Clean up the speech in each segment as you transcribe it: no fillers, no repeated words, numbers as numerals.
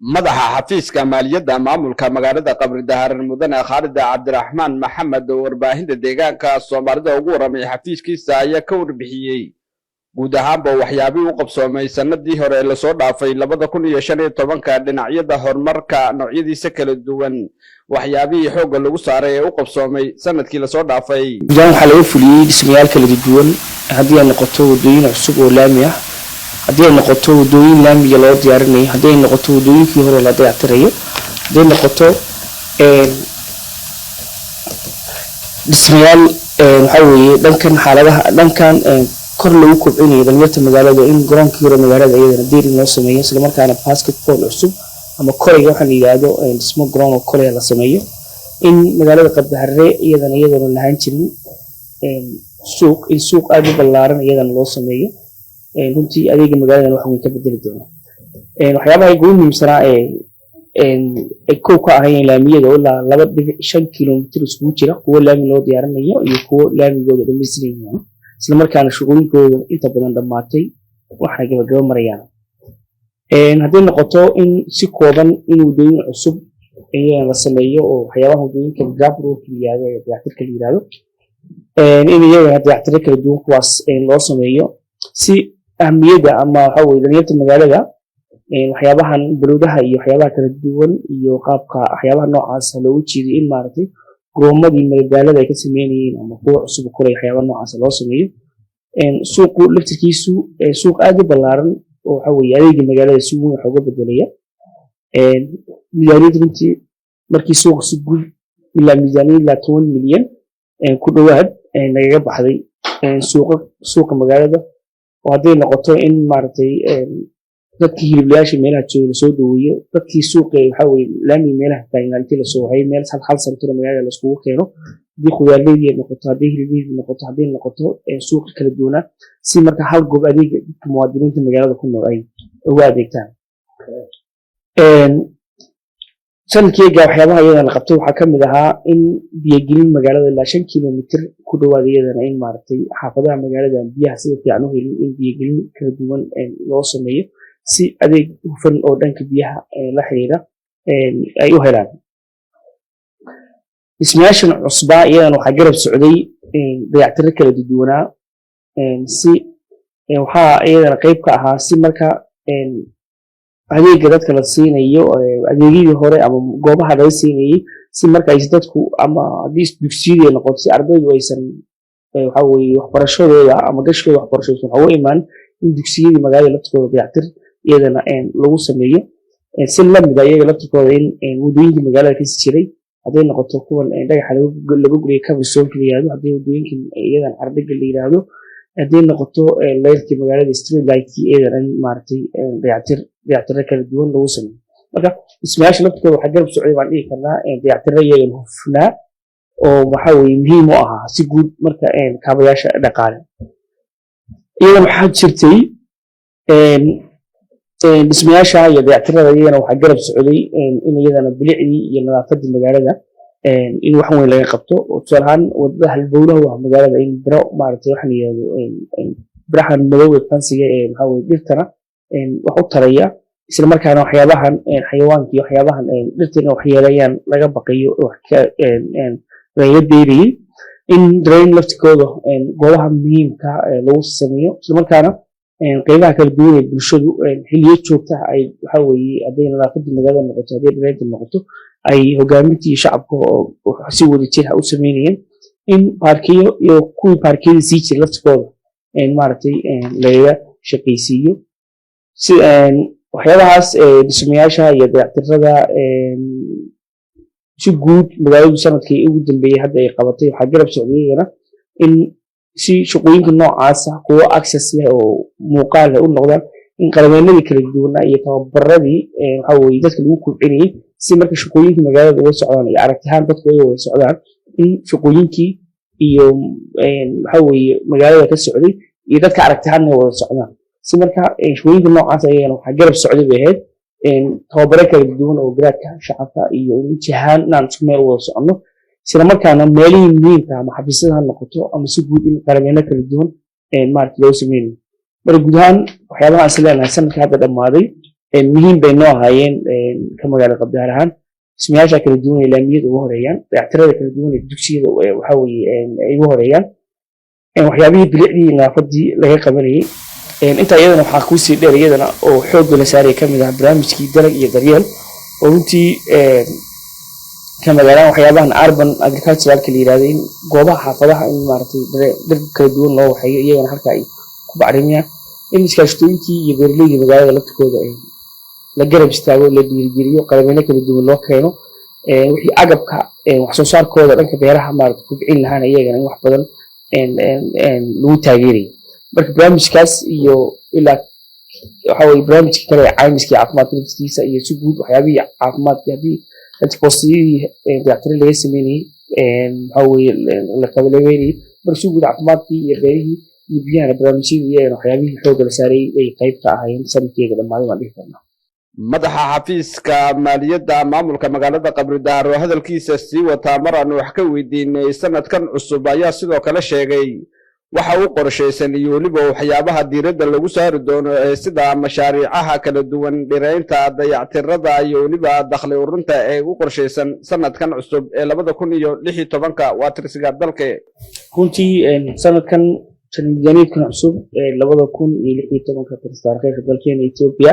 madaxa xafiiska maaliyadda maamulka magaalada qabri dahaaran mudane Khalid Cabdiraxmaan Maxamed oo warbaahinta deegaanka Soomaalida ugu waramay xafiiskiisa ayaa ka warbixiyay guud ahaanba waxyaabihii u qabsoomay sanadii hore ee la soo dhaafay 2015 dhinacyada horumarka noocyadiisa kala duwan waxyaabihii xoog lagu saaray ee u qabsoomay sanadkii la soo dhaafay waxa lagu fuliyay dhismayaal kala duwan hadii ay noqoto wadooyin cusub oo laami ah hadii ay noqoto wadooyin laamiga loo diyaarinayo hadii ay noqoto wadooyinkii hore la dayactirayo hadii ay noqoto dhismayaal waxa weeye dhankan xaaladaha dhankan kor lagu kobcinayo dhalinyarta magaalada in garoonkii hore magaalada iyadana deerin loo sameeyo isla markaana basketball cusub ama kolayga waxaan yiraahdo dhismo garoon oo kolay la sameeyo in magaalada Qabdahare iyadana lahaan jirin suuq aad u ballaaran iyadana loo sameeyo runtii adeega magaalada wax weyn ka bedeli doona waxyaabaha ugu muhiimsanaa ee koob ka ahayn laamiyada oo ilaa 2.5 kilomitir isku jira kuwa laami loo diyaarinayo iyo kuwa laamigooda dhameystiran isla markaana shaqooyinkooda inta badan dhamaatay waxa gabagaba marayaan hadii noqoto in si kooban in wadooyin cusub ee la sameeyo oo waxyaabaha wadooyinka gaabro kaliyaada ee dayactirka yiraahdo in iyaga dayactirka kala duwan kuwaas loo sameeyo si ahmiyada ama waxa weeye dhalinyarta magaalada waxyaabahan bulshada iyo waxyaabaha kala duwan iyo qaabka waxyaabaha noocaas loo jeediyo in maartay goroomadii magaalada ay ka sameeyeen ama kuwa cusub kulay waxyaabaha noocaas loo sameeyo suuqu laftirkiisu suuq aad u ballaaran oo waxa weeye adeega magaalada si weyn wax uga bedelaya miisaaniyada runtii markii suuqa si guud ilaa miisaaniyada 10 milyan ku dhawaad nagaga baxday suuqa magaalada oo hadii noqoto in maartay dadkii hiliblayaasha meelaha jooga soo dhaweeyo dadkii suuqa waxa weeye laami meelaha taagnaatii la soo hay meel hal santar magaalada la isku keeno dii khudaalayda noqoto hadii hiliblayda noqoto hadii noqoto suuq kala duwana si marka hal goob adeeg muwaadiniinta magaalada ku nool ay uga adeegtaan sanadkii waxyaabaha iyadana qabtay waxa kamid ahaa in biyagelin magaalada ilaa 5 kilomitir ku dhawaad iyadana in maartay xaafadaha magaalada biyaha sida fiican u helin in biyagelin kala duwan loo sameeyo si adeeg hufan oo dhanka biyaha la xiriira ay u helaan dhismayaashan cusba iyadana waxa garab socday dayactir kala duwanaa si waxa iyadana qayb ka ahaa si marka adeega dadka la siinayo adeegyadii hore ama goobaha laga siinayay si marka ay dadku ama dugsiyada noqoto si ardaydu aysan waxa weeye waxbarashadooda ama gashkooda waxbarashadooda waxa u imaan in dugsiyada magaalada laftooda dayactir iyadana lagu sameeyo si la mid ah iyaga laftooda in wadooyinka magaalada ka jiray hadii noqoto kuwan dhagaxa lagu guriyay ka soo kaliyaado hadii wadooyinka iyadana ardaga la yiraahdo hadii noqoto leerkii magaalada street light iyadana maartay dayactir kala duwan lagu sameeyo marka ismaasha laftooda waxa garab socday baan dhigi karnaa dayactir iyaga hufnaa oo waxa weeye muhiim u ah si guud marka kaabayaasha dhaqaale iyadana waxa jirtay dhismayaasha iyo dayactirada iyagana waxa garab socday in iyadana bilicdii iyo nadaafadda magaalada in wax weyn laga qabto oo tusaalahan wadada halbowlaha waa magaalada in biro maartay waxaan yiraahdo birahan madowga fansiga waxa weeye dhirtana wax u taraya isla markaana waxyaabahan xayawaanka iyo waxyaabahan dhirtana wax yeelayaan laga baqayo wax ka laga deeriyay in drain laftikooda goobaha muhiimka lagu sameeyo isla markaana qaybaha kala duwan ee bulshadu xilliyo joogta ay waxa weeye hadii nadaafadda magaalada noqoto hadii drainta noqoto ay hogaamintii shacabka oo si wada jir ah u sameeyeen in parkiyo iyo kuwii parkiyada sii jiray laftikooda maartay laga shaqaysiiyo si waxyaabahaas dhismayaasha iyo dayactirada si guud magaalada sanadkii ugu dambeeyay hadda ay qabatay waxa garab socdayna in si shaqooyinka noocaas ah kuwa access leh oo muuqaal u noqdaan in qalabeennadii kala duwan iyo tababaradii waxa weeye dadka lagu kobcinayay si marka shaqooyinka magaalada uga socdaan iyo aragtihan dadku ay wada socdaan in shaqooyinkii iyo waxa weeye magaalada ka socday iyo dadka aragtihan ay wada socdaan si marka shaqooyinka noocaas ayagana waxa garab socday bay ahayd tababaro kala duwan oo garaadka shacabka iyo jihaan aan isku meel wada socono isla markaana meelihii muhiimka ama xafiisyada noqoto ama si guud in qalabeeno kala duwan maartay loo sameeyo marka guud ahaan waxyaabaha aan isleeyahay sanadka hadda dhamaaday muhiim bay noo ahaayeen ka magaalada qabdaar ahaan dhismayaasha kala duwan ee laamiyada ugu horeeyaan dayactirada kala duwan ee dugsiyada waxa weeye ay ugu horeeyaan waxyaabihii bilicdii nadaafadii laga qabanayay inta iyadana waxaa kuusii dheer iyadana oo xoogga la saaray ka mid ah barnaamijkii dalag iyo daryeel oo runtii ka magaalaan waxyaabahan urban agriculturalka la yidhahdo in goobaha xaafadaha in maaragtay dhir kala duwan loo waxeeyo iyagana halka ay ku bacrimiyaan in iskaashatooyinkii iyo beeraleyda magaalada laftirkooda la garab istaago la dhiirigeliyo qalabeyno kala duwan loo keeno wixii agabka wax soo saarkooda dhanka beeraha maaragtay ku bixin lahaana iyagana in wax badan lagu taageerayo marka barnaamijkaas iyo ilaa waxa weeye barnaamijka kale ee caymiska caafimaadka laftiisa iyo si guud waxyaabihii caafimaadka haddii antibostiyadii dayactiro laga sameynayay waxa weeye la qabanayay marka si guud caafimaadkii iyo beerihii iyo biyahana barnaamijyadii iyagana waxyaabihii xoogga la saaray ay qayb ka ahaayeen sanadkeega dhammaaday baan dhihi karnaa madaxa xafiiska maaliyadda maamulka magaalada qabridahar oo hadalkiisa sii wataa mar aan wax ka weydiinay sanadkan cusub ayaa sidoo kale sheegay waxa uu qorshaysan iyo weliba waxyaabaha diiradda lagu saari doono ee sida mashaariicaha kala duwan dhiraynta dayactirada iyo weliba dakhli ururinta ee u qorshaysan sanadkan cusub ee 2016 waa tirsiga dalka runtii sanadkan miisaaniyadkan cusub ee 2016 tirsiga dalkeena Itoobiya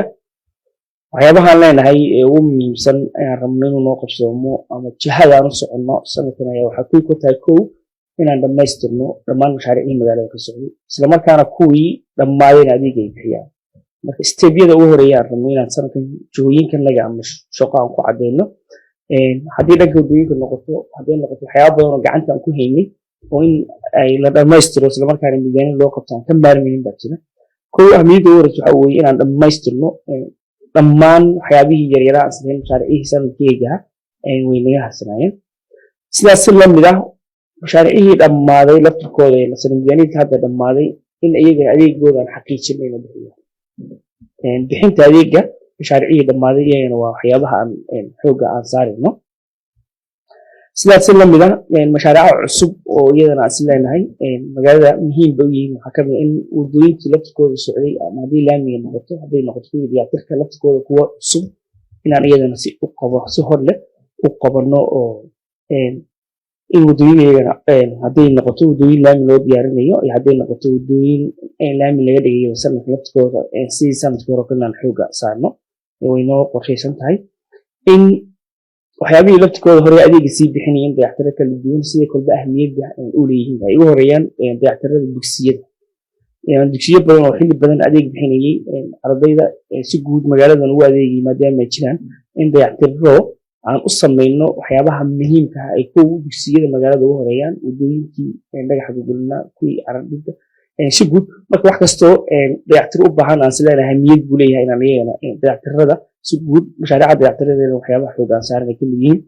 waxyaabahan leenahay ee ugu muhiimsan ayaan rabno inuu noo qabsoomo ama jihada aan u soconno sanadkan ayaa waxaa ku tahay kow inaan dhammaystirno dhammaan mashaariicii magaalada ka socday isla markaana kuwii dhammaadeen adeega ay bixiyaan marka steebyada ugu horeeyaan rabno inaan sanadkan jihooyinkan laga ama shaqo aan ku cadeyno haddii dhanka waddooyinka noqoto hadday noqoto waxyaaba badan oo gacanta aan ku haynay oo in ay la dhammaystiro isla markaana miisaaniyad loo qabto aan ka maarmaynin baa jira kow ahmiyadda ugu horeysa waxaa weeye inaan dhammaystirno dhammaan waxyaabihii yaryaraa aan sameyn mashaariicihii sanadkeega way naga harsanaayeen sidaas si lamid ah mashaariicihii dhammaaday laftirkooda ee lasana miisaaniyadka hadda dhammaaday in iyagana adeegooda aan xaqiijin ayna bixiyo bixinta adeega mashaariicihii dhammaaday iyagana waa waxyaabaha aan xoogga aan saarayno sidaas si lamid ah mashaariica cusub oo iyadana aan is leenahay magaalada muhiim bay u yihiin waxaa kamid in wadooyinkii laftirkooda socday ama haddii laamiga noqoto hadday noqoto kuwii dayactirka laftirkooda kuwa cusub inaan iyadana si hor leh u qabanno oo in wadooyin iyagana hadday noqoto wadooyin laami loo diyaarinayo iyo hadday noqoto wadooyin laami laga dhigayo sanadka laftirkooda sidii sanadkii hore kalaan xoogga saarno way noo qorshaysan tahay in waxyaabihii laftirkooda hore adeega sii bixinayeen dayactiro kala duwan sida kolba ahmiyadda u leeyihiin ay ugu horeeyaan dayactirada dugsiyada dugsiyo badan oo xilli badan adeeg bixinayay ardayda si guud magaaladan ugu adeegayay maadaama ay jiraan in dayactiro aan u samayno waxyaabaha muhiimka ah ay kow dugsiyada magaalada ugu horeeyaan wadooyinkii dhagaxa gugulna kuwii aragdida si guud marka wax kastoo dayactiro u baahan aan isleeyahay ahmiyad buu leeyahay inaan iyagana dayactirada si guud mashaariicda dayactiradeeda waxyaabaha xoogga aan saaran ay ka mid yihiin